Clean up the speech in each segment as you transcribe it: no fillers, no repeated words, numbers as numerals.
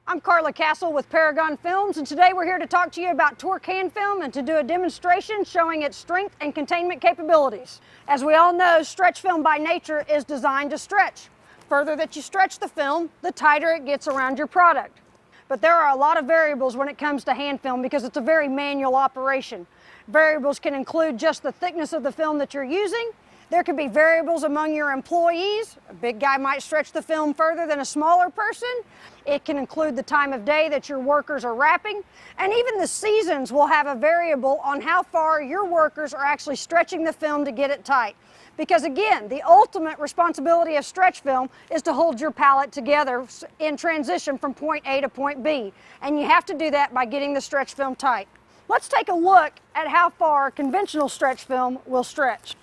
I'm Carla Castle with Paragon Films, and today we're here to talk to you about Torque hand film and to do a demonstration showing its strength and containment capabilities. As we all know, stretch film by nature is designed to stretch. Further that you stretch the film, the tighter it gets around your product. But there are a lot of variables when it comes to hand film because it's a very manual operation. Variables can include just the thickness of the film that you're using. There could be variables among your employees. A big guy might stretch the film further than a smaller person. It can include the time of day that your workers are wrapping. And even the seasons will have a variable on how far your workers are actually stretching the film to get it tight. Because again, the ultimate responsibility of stretch film is to hold your pallet together in transition from point A to point B. And you have to do that by getting the stretch film tight. Let's take a look at how far conventional stretch film will stretch.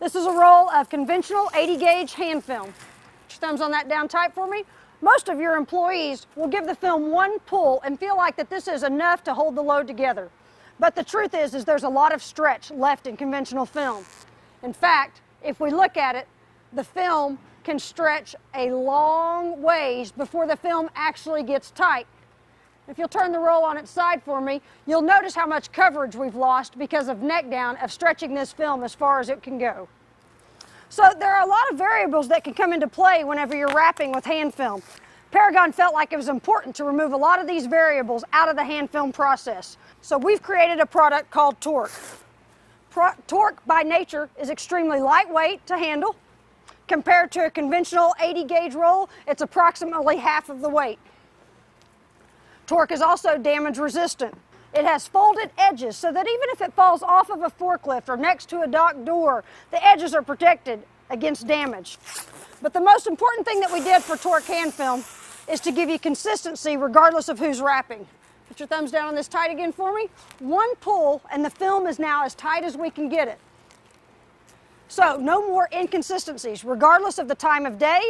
This is a roll of conventional 80 gauge hand film. Put your thumbs on that down tight for me. Most of your employees will give the film one pull and feel like that this is enough to hold the load together. But the truth is there's a lot of stretch left in conventional film. In fact, if we look at it, the film can stretch a long ways before the film actually gets tight. If you'll turn the roll on its side for me, you'll notice how much coverage we've lost because of neck down of stretching this film as far as it can go. So there are a lot of variables that can come into play whenever you're wrapping with hand film. Paragon felt like it was important to remove a lot of these variables out of the hand film process. So we've created a product called Torque. Torque by nature is extremely lightweight to handle. Compared to a conventional 80 gauge roll, it's approximately half of the weight. Torque is also damage resistant. It has folded edges so that even if it falls off of a forklift or next to a dock door, the edges are protected against damage. But the most important thing that we did for Torque hand film is to give you consistency regardless of who's wrapping. Put your thumbs down on this tight again for me. One pull and the film is now as tight as we can get it. So no more inconsistencies regardless of the time of day,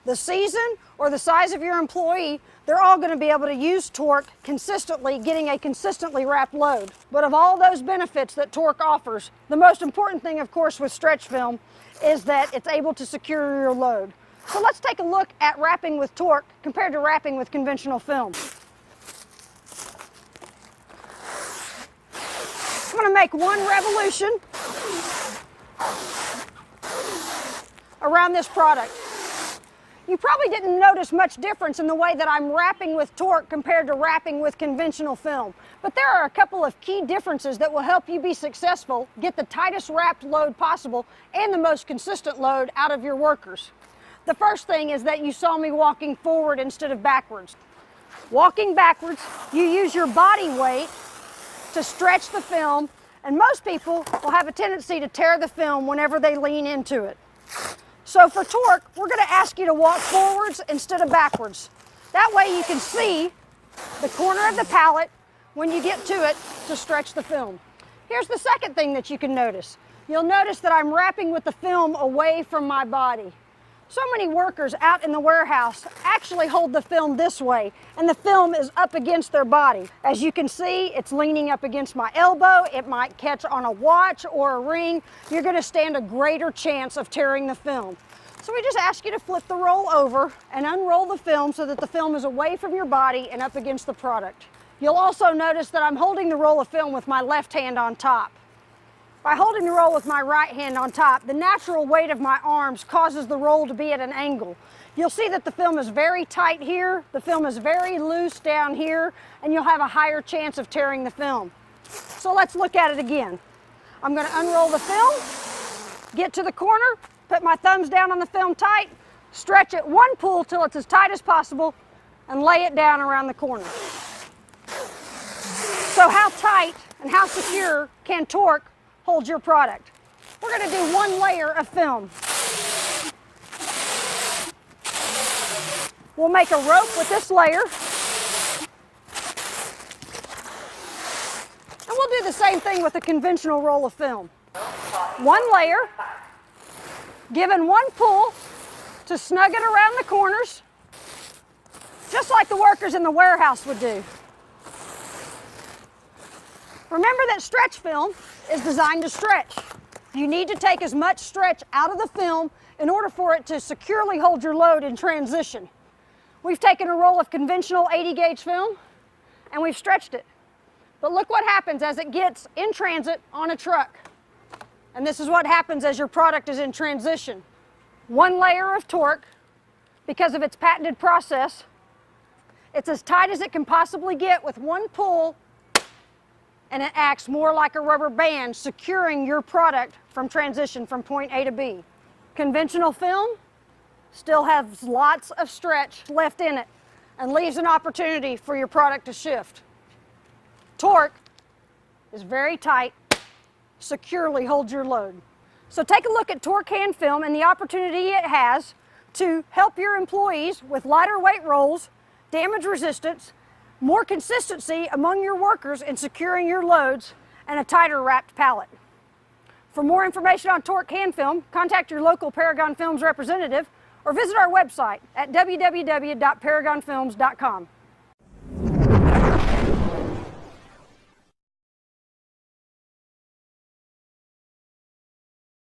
the season, or the size of your employee. They're all going to be able to use Torque consistently, getting a consistently wrapped load. But of all those benefits that Torque offers, the most important thing, of course, with stretch film is that it's able to secure your load. So let's take a look at wrapping with Torque compared to wrapping with conventional film. I'm going to make one revolution around this product. You probably didn't notice much difference in the way that I'm wrapping with Torque compared to wrapping with conventional film. But there are a couple of key differences that will help you be successful, get the tightest wrapped load possible, and the most consistent load out of your workers. The first thing is that you saw me walking forward instead of backwards. Walking backwards, you use your body weight to stretch the film, and most people will have a tendency to tear the film whenever they lean into it. So for Torque, we're going to ask you to walk forwards instead of backwards. That way you can see the corner of the pallet when you get to it to stretch the film. Here's the second thing that you can notice. You'll notice that I'm wrapping with the film away from my body. So many workers out in the warehouse actually hold the film this way, and the film is up against their body. As you can see, it's leaning up against my elbow. It might catch on a watch or a ring. You're going to stand a greater chance of tearing the film. So we just ask you to flip the roll over and unroll the film so that the film is away from your body and up against the product. You'll also notice that I'm holding the roll of film with my left hand on top. By holding the roll with my right hand on top, the natural weight of my arms causes the roll to be at an angle. You'll see that the film is very tight here, the film is very loose down here, and you'll have a higher chance of tearing the film. So let's look at it again. I'm going to unroll the film, get to the corner, put my thumbs down on the film tight, stretch it one pull till it's as tight as possible, and lay it down around the corner. So how tight and how secure can Torque hold your product? We're going to do one layer of film. We'll make a rope with this layer. And we'll do the same thing with a conventional roll of film. One layer, given one pull to snug it around the corners, just like the workers in the warehouse would do. Remember that stretch film is designed to stretch. You need to take as much stretch out of the film in order for it to securely hold your load in transition. We've taken a roll of conventional 80 gauge film and we've stretched it. But look what happens as it gets in transit on a truck. And this is what happens as your product is in transition. One layer of torque, because of its patented process, it's as tight as it can possibly get with one pull, and it acts more like a rubber band, securing your product from transition from point A to B. Conventional film still has lots of stretch left in it and leaves an opportunity for your product to shift. Torque is very tight, securely holds your load. So take a look at torque hand film and the opportunity it has to help your employees with lighter weight rolls, damage resistance, more consistency among your workers in securing your loads, and a tighter wrapped pallet. For more information on torque hand film, contact your local Paragon Films representative or visit our website at www.paragonfilms.com.